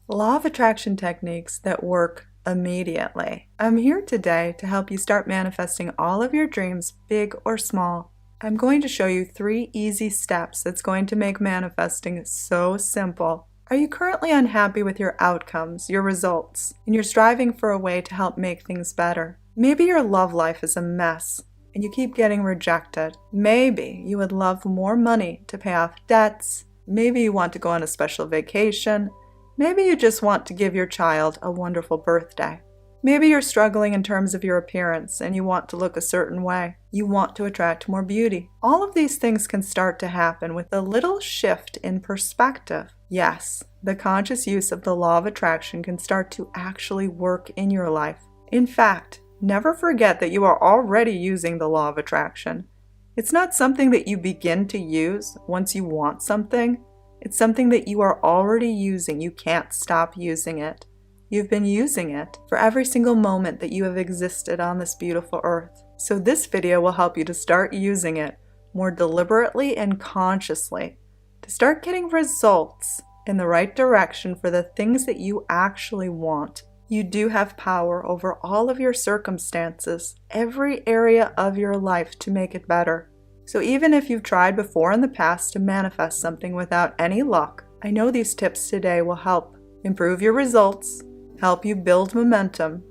Law of attraction techniques that work immediately. I'm here today to help you start manifesting all of your dreams, big or small. I'm going to show you 3 easy steps that's going to make manifesting so simple. Are you currently unhappy with your outcomes, your results, and you're striving for a way to help make things better? Maybe your love life is a mess and you keep getting rejected. Maybe you would love more money to pay off debts. Maybe you want to go on a special vacation. Maybe you just want to give your child a wonderful birthday. Maybe you're struggling in terms of your appearance and you want to look a certain way. You want to attract more beauty. All of these things can start to happen with a little shift in perspective. Yes, the conscious use of the law of attraction can start to actually work in your life. In fact, never forget that you are already using the law of attraction. It's not something that you begin to use once you want something. It's something that you are already using. You can't stop using it. You've been using it for every single moment that you have existed on this beautiful earth. So this video will help you to start using it more deliberately and consciously, to start getting results in the right direction for the things that you actually want. You do have power over all of your circumstances, every area of your life to make it better. So even if you've tried before in the past to manifest something without any luck, I know these tips today will help improve your results, help you build momentum,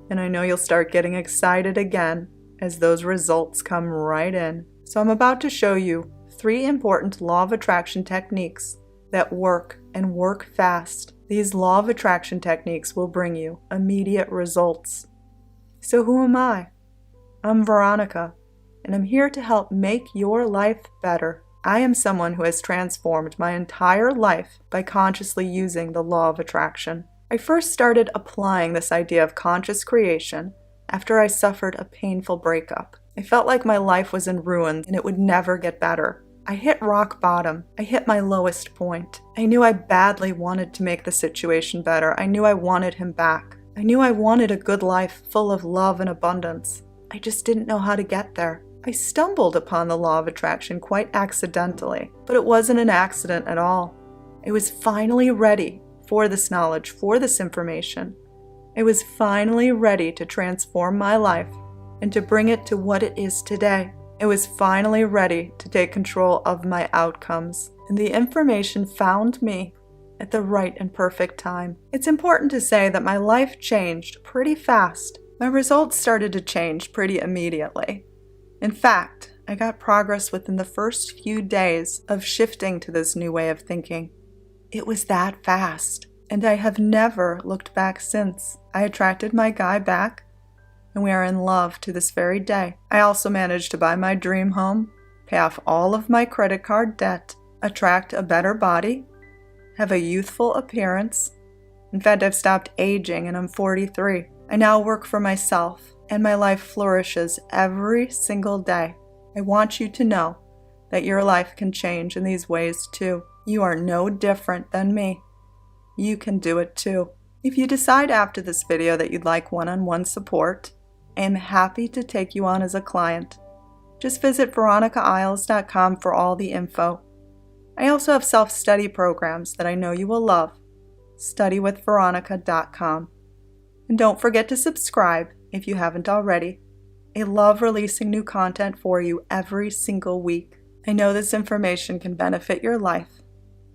and I know you'll start getting excited again as those results come right in. So I'm about to show you 3 important law of attraction techniques that work and work fast. These law of attraction techniques will bring you immediate results. So who am I? I'm Veronica, and I'm here to help make your life better. I am someone who has transformed my entire life by consciously using the law of attraction. I first started applying this idea of conscious creation after I suffered a painful breakup. I felt like my life was in ruins and it would never get better. I hit rock bottom. I hit my lowest point. I knew I badly wanted to make the situation better. I knew I wanted him back. I knew I wanted a good life full of love and abundance. I just didn't know how to get there. I stumbled upon the law of attraction quite accidentally, but it wasn't an accident at all. I was finally ready for this knowledge, for this information. I was finally ready to transform my life and to bring it to what it is today. I was finally ready to take control of my outcomes, and the information found me at the right and perfect time. It's important to say that my life changed pretty fast. My results started to change pretty immediately. In fact, I got progress within the first few days of shifting to this new way of thinking. It was that fast, and I have never looked back since. I attracted my guy back, and we are in love to this very day. I also managed to buy my dream home, pay off all of my credit card debt, attract a better body, have a youthful appearance. In fact, I've stopped aging and I'm 43. I now work for myself, and my life flourishes every single day. I want you to know that your life can change in these ways too. You are no different than me. You can do it too. If you decide after this video that you'd like one-on-one support, I am happy to take you on as a client. Just visit veronicaisles.com for all the info. I also have self-study programs that I know you will love. Studywithveronica.com. And don't forget to subscribe if you haven't already. I love releasing new content for you every single week. I know this information can benefit your life,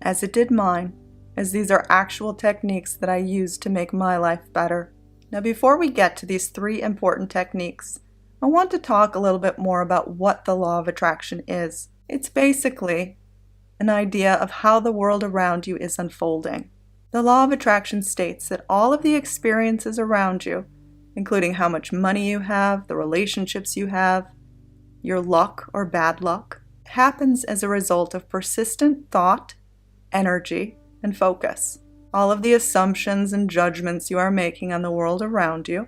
as it did mine, as these are actual techniques that I use to make my life better. Now, before we get to these 3 important techniques, I want to talk a little bit more about what the law of attraction is. It's basically an idea of how the world around you is unfolding. The law of attraction states that all of the experiences around you, including how much money you have, the relationships you have, your luck or bad luck, happens as a result of persistent thought, energy, and focus. All of the assumptions and judgments you are making on the world around you,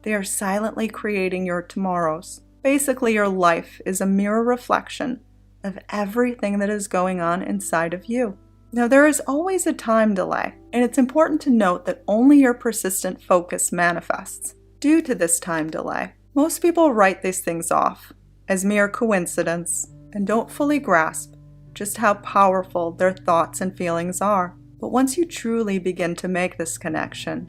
they are silently creating your tomorrows. Basically, your life is a mirror reflection of everything that is going on inside of you. Now, there is always a time delay, and it's important to note that only your persistent focus manifests. Due to this time delay, most people write these things off as mere coincidence and don't fully grasp just how powerful their thoughts and feelings are. But once you truly begin to make this connection,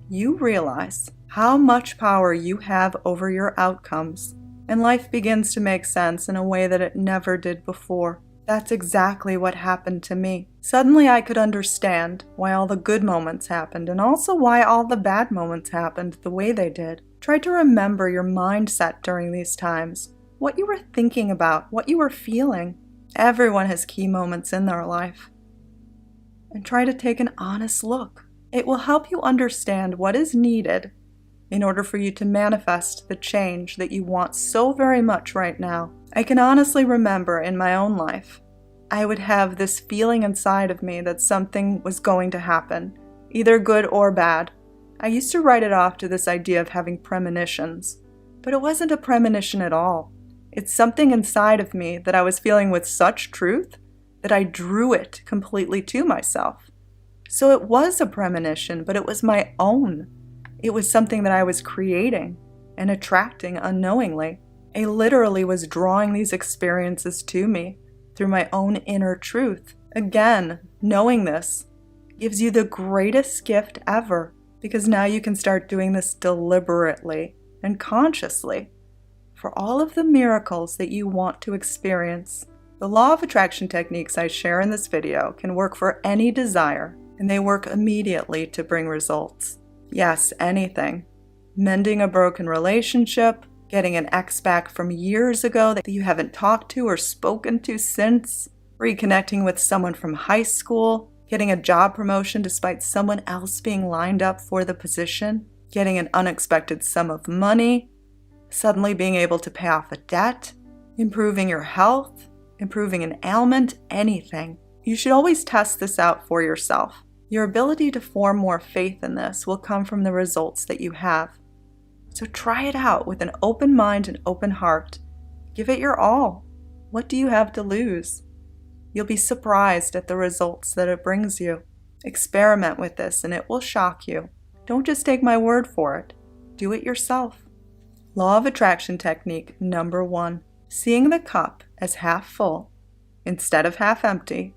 you realize how much power you have over your outcomes, and life begins to make sense in a way that it never did before. That's exactly what happened to me. Suddenly I could understand why all the good moments happened and also why all the bad moments happened the way they did. Try to remember your mindset during these times, what you were thinking about, what you were feeling. Everyone has key moments in their life. And try to take an honest look. It will help you understand what is needed in order for you to manifest the change that you want so very much right now. I can honestly remember in my own life, I would have this feeling inside of me that something was going to happen, either good or bad. I used to write it off to this idea of having premonitions, but it wasn't a premonition at all. It's something inside of me that I was feeling with such truth that I drew it completely to myself. So it was a premonition, but it was my own. It was something that I was creating and attracting unknowingly. I literally was drawing these experiences to me through my own inner truth. Again, knowing this gives you the greatest gift ever, because now you can start doing this deliberately and consciously for all of the miracles that you want to experience. The law of attraction techniques I share in this video can work for any desire, and they work immediately to bring results. Yes, anything. Mending a broken relationship, getting an ex back from years ago that you haven't talked to or spoken to since, reconnecting with someone from high school, getting a job promotion despite someone else being lined up for the position, getting an unexpected sum of money, suddenly being able to pay off a debt, improving your health, improving an ailment, anything. You should always test this out for yourself. Your ability to form more faith in this will come from the results that you have. So try it out with an open mind and open heart. Give it your all. What do you have to lose? You'll be surprised at the results that it brings you. Experiment with this and it will shock you. Don't just take my word for it. Do it yourself. Law of attraction technique number 1. Seeing the cup as half full instead of half empty,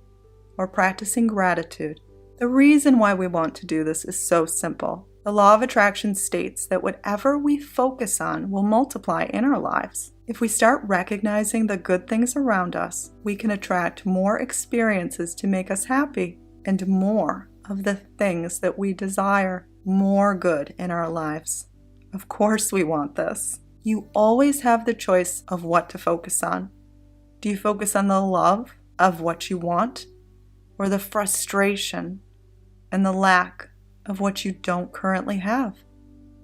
or practicing gratitude. The reason why we want to do this is so simple. The law of attraction states that whatever we focus on will multiply in our lives. If we start recognizing the good things around us, we can attract more experiences to make us happy and more of the things that we desire, more good in our lives. Of course we want this. You always have the choice of what to focus on. Do you focus on the love of what you want, or the frustration and the lack of what you don't currently have?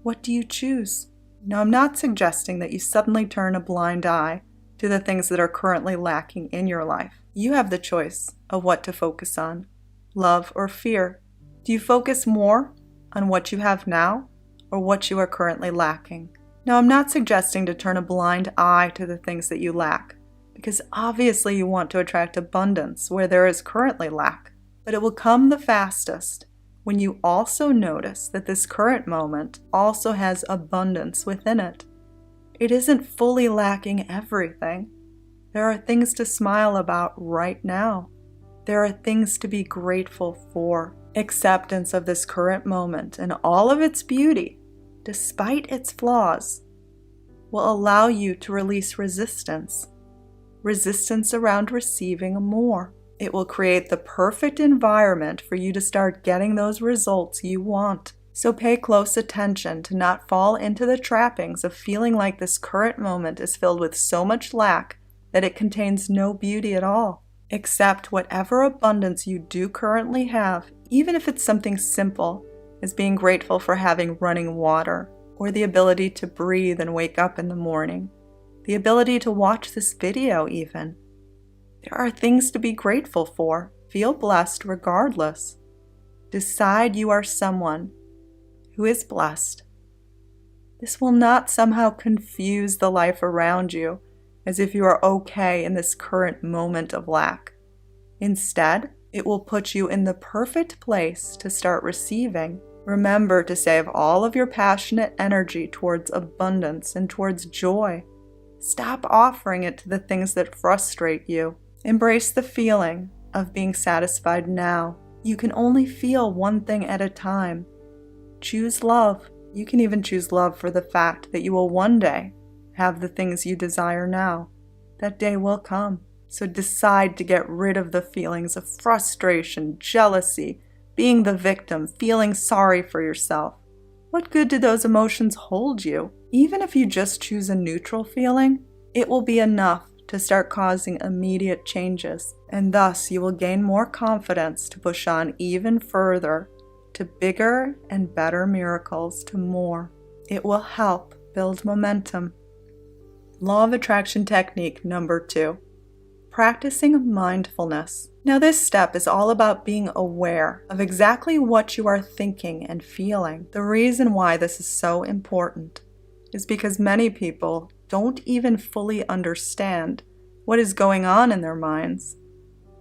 What do you choose? Now, I'm not suggesting that you suddenly turn a blind eye to the things that are currently lacking in your life. You have the choice of what to focus on, love or fear. Do you focus more on what you have now or what you are currently lacking? Now, I'm not suggesting to turn a blind eye to the things that you lack, because obviously you want to attract abundance where there is currently lack, but it will come the fastest when you also notice that this current moment also has abundance within it. It isn't fully lacking everything. There are things to smile about right now. There are things to be grateful for. Acceptance of this current moment and all of its beauty, despite its flaws, will allow you to release resistance. Resistance around receiving more. It will create the perfect environment for you to start getting those results you want. So pay close attention to not fall into the trappings of feeling like this current moment is filled with so much lack that it contains no beauty at all. Accept whatever abundance you do currently have, even if it's something simple as being grateful for having running water, or the ability to breathe and wake up in the morning, the ability to watch this video even. There are things to be grateful for. Feel blessed regardless. Decide you are someone who is blessed. This will not somehow confuse the life around you as if you are okay in this current moment of lack. Instead, it will put you in the perfect place to start receiving. Remember to save all of your passionate energy towards abundance and towards joy. Stop offering it to the things that frustrate you. Embrace the feeling of being satisfied now. You can only feel one thing at a time. Choose love. You can even choose love for the fact that you will one day have the things you desire now. That day will come. So decide to get rid of the feelings of frustration, jealousy, being the victim, feeling sorry for yourself. What good do those emotions hold you? Even if you just choose a neutral feeling, it will be enough to start causing immediate changes, and thus you will gain more confidence to push on even further to bigger and better miracles, to more. It will help build momentum. Law of Attraction technique number 2. Practicing mindfulness. Now this step is all about being aware of exactly what you are thinking and feeling. The reason why this is so important is because many people don't even fully understand what is going on in their minds.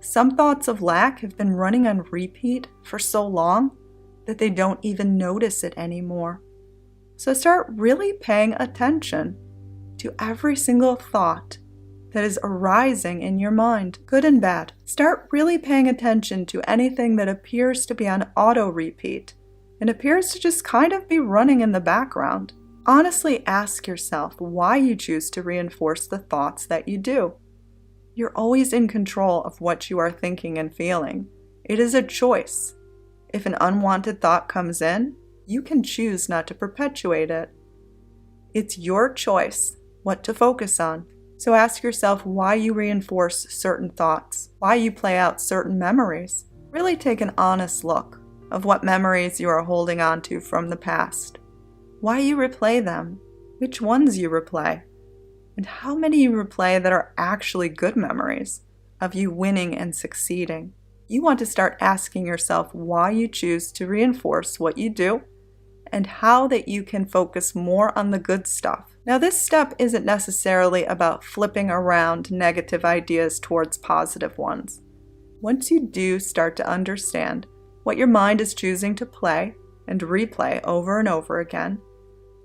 Some thoughts of lack have been running on repeat for so long that they don't even notice it anymore. So start really paying attention to every single thought that is arising in your mind, good and bad. Start really paying attention to anything that appears to be on auto repeat and appears to just kind of be running in the background. Honestly ask yourself why you choose to reinforce the thoughts that you do. You're always in control of what you are thinking and feeling. It is a choice. If an unwanted thought comes in, you can choose not to perpetuate it. It's your choice what to focus on. So ask yourself why you reinforce certain thoughts, why you play out certain memories. Really take an honest look of what memories you are holding on to from the past, why you replay them, which ones you replay, and how many you replay that are actually good memories of you winning and succeeding. You want to start asking yourself why you choose to reinforce what you do and how that you can focus more on the good stuff. Now, this step isn't necessarily about flipping around negative ideas towards positive ones. Once you do start to understand what your mind is choosing to play and replay over and over again,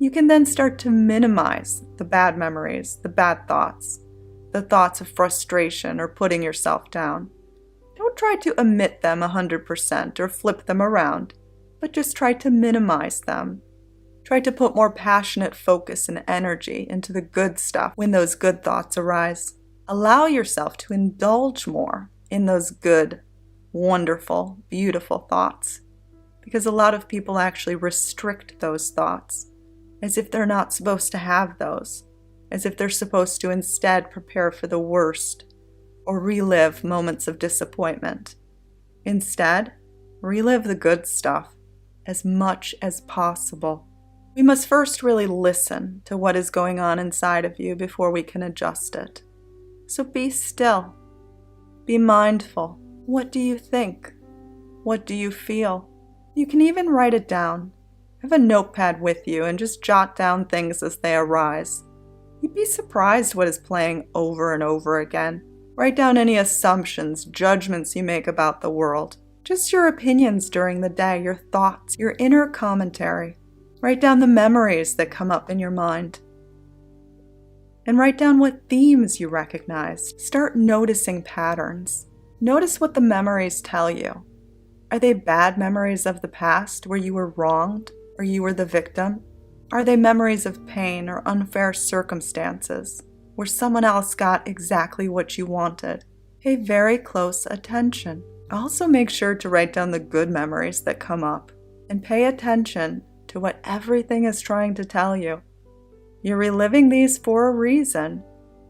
you can then start to minimize the bad memories, the bad thoughts, the thoughts of frustration or putting yourself down. Don't try to omit them 100% or flip them around, but just try to minimize them. Try to put more passionate focus and energy into the good stuff when those good thoughts arise. Allow yourself to indulge more in those good, wonderful, beautiful thoughts, because a lot of people actually restrict those thoughts as if they're not supposed to have those, as if they're supposed to instead prepare for the worst or relive moments of disappointment. Instead, relive the good stuff as much as possible. We must first really listen to what is going on inside of you before we can adjust it. So be still. Be mindful. What do you think? What do you feel? You can even write it down. Have a notepad with you and just jot down things as they arise. You'd be surprised what is playing over and over again. Write down any assumptions, judgments you make about the world. Just your opinions during the day, your thoughts, your inner commentary. Write down the memories that come up in your mind. And write down what themes you recognize. Start noticing patterns. Notice what the memories tell you. Are they bad memories of the past where you were wronged or you were the victim? Are they memories of pain or unfair circumstances where someone else got exactly what you wanted? Pay very close attention. Also make sure to write down the good memories that come up and pay attention to what everything is trying to tell you. You're reliving these for a reason,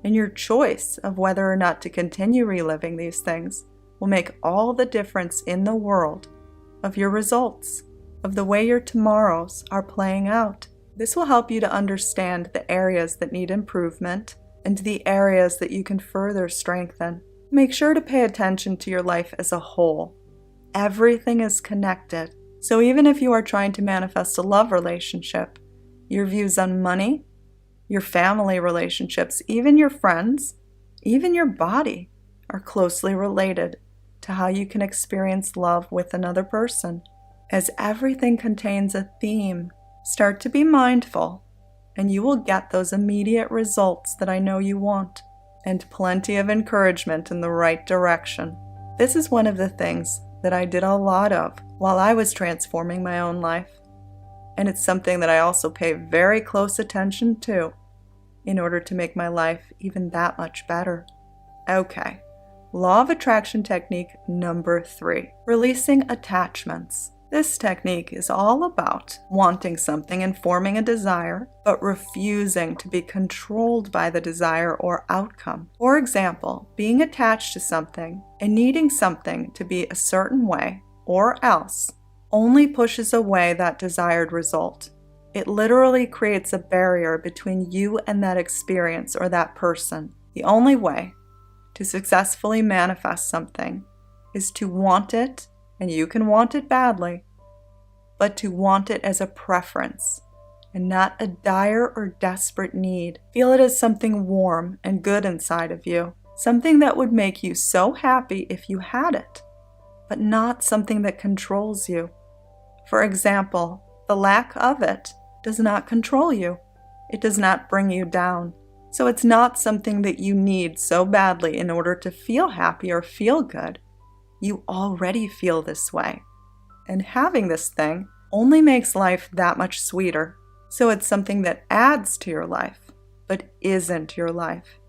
and your choice of whether or not to continue reliving these things will make all the difference in the world of your results, of the way your tomorrows are playing out. This will help you to understand the areas that need improvement and the areas that you can further strengthen. Make sure to pay attention to your life as a whole. Everything is connected. So even if you are trying to manifest a love relationship, your views on money, your family relationships, even your friends, even your body are closely related to how you can experience love with another person. As everything contains a theme, start to be mindful, and you will get those immediate results that I know you want, and plenty of encouragement in the right direction. This is one of the things that I did a lot of while I was transforming my own life. And it's something that I also pay very close attention to in order to make my life even that much better. Okay, Law of Attraction technique number 3, releasing attachments. This technique is all about wanting something and forming a desire, but refusing to be controlled by the desire or outcome. For example, being attached to something and needing something to be a certain way or else only pushes away that desired result. It literally creates a barrier between you and that experience or that person. The only way to successfully manifest something is to want it, and you can want it badly, but to want it as a preference and not a dire or desperate need. Feel it as something warm and good inside of you, something that would make you so happy if you had it, but not something that controls you. For example, the lack of it does not control you. It does not bring you down. So it's not something that you need so badly in order to feel happy or feel good. You already feel this way. And having this thing only makes life that much sweeter. So it's something that adds to your life, but isn't your life.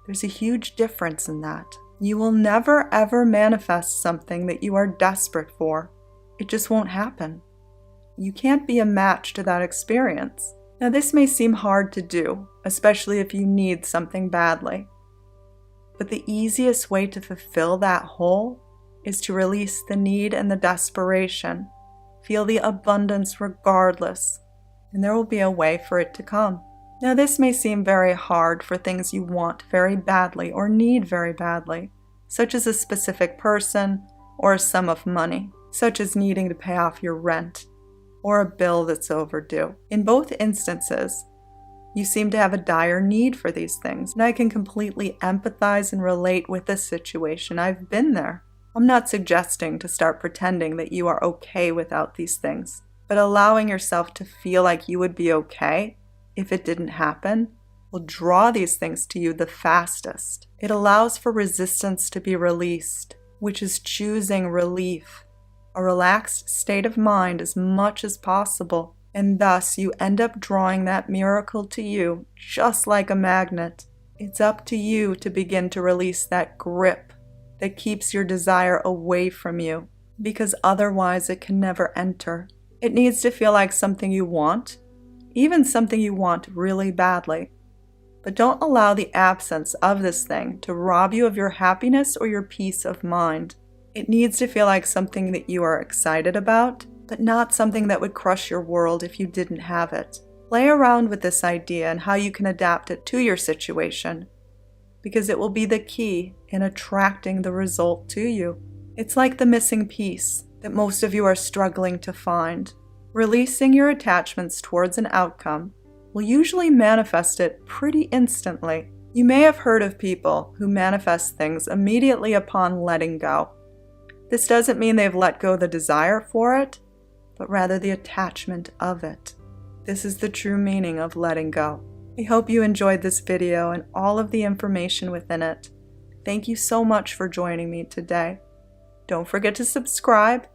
There's a huge difference in that. You will never ever manifest something that you are desperate for. It just won't happen. You can't be a match to that experience. Now, this may seem hard to do, especially if you need something badly. But the easiest way to fulfill that hole is to release the need and the desperation. Feel the abundance regardless, and there will be a way for it to come. Now, this may seem very hard for things you want very badly or need very badly, such as a specific person or a sum of money, such as needing to pay off your rent or a bill that's overdue. In both instances, you seem to have a dire need for these things, and I can completely empathize and relate with this situation. I've been there. I'm not suggesting to start pretending that you are okay without these things, but allowing yourself to feel like you would be okay if it didn't happen will draw these things to you the fastest. It allows for resistance to be released, which is choosing relief, a relaxed state of mind as much as possible, and thus you end up drawing that miracle to you just like a magnet. It's up to you to begin to release that grip that keeps your desire away from you, because otherwise it can never enter. It needs to feel like something you want, even something you want really badly. But don't allow the absence of this thing to rob you of your happiness or your peace of mind. It needs to feel like something that you are excited about, but not something that would crush your world if you didn't have it. Play around with this idea and how you can adapt it to your situation, because it will be the key in attracting the result to you. It's like the missing piece that most of you are struggling to find. Releasing your attachments towards an outcome will usually manifest it pretty instantly. You may have heard of people who manifest things immediately upon letting go. This doesn't mean they've let go the desire for it, but rather the attachment of it. This is the true meaning of letting go. I hope you enjoyed this video and all of the information within it. Thank you so much for joining me today. Don't forget to subscribe.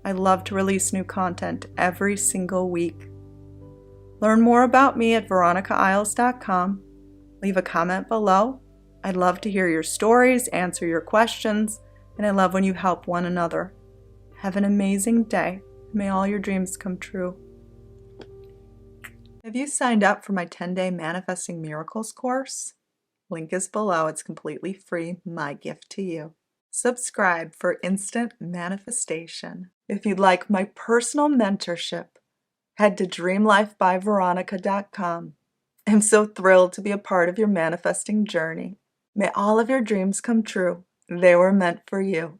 I love to release new content every single week. Learn more about me at veronicaisles.com. Leave a comment below. I'd love to hear your stories, answer your questions, and I love when you help one another. Have an amazing day. May all your dreams come true. Have you signed up for my 10-day Manifesting Miracles course? Link is below. It's completely free. My gift to you. Subscribe for instant manifestation. If you'd like my personal mentorship, head to dreamlifebyveronica.com. I'm so thrilled to be a part of your manifesting journey. May all of your dreams come true. They were meant for you.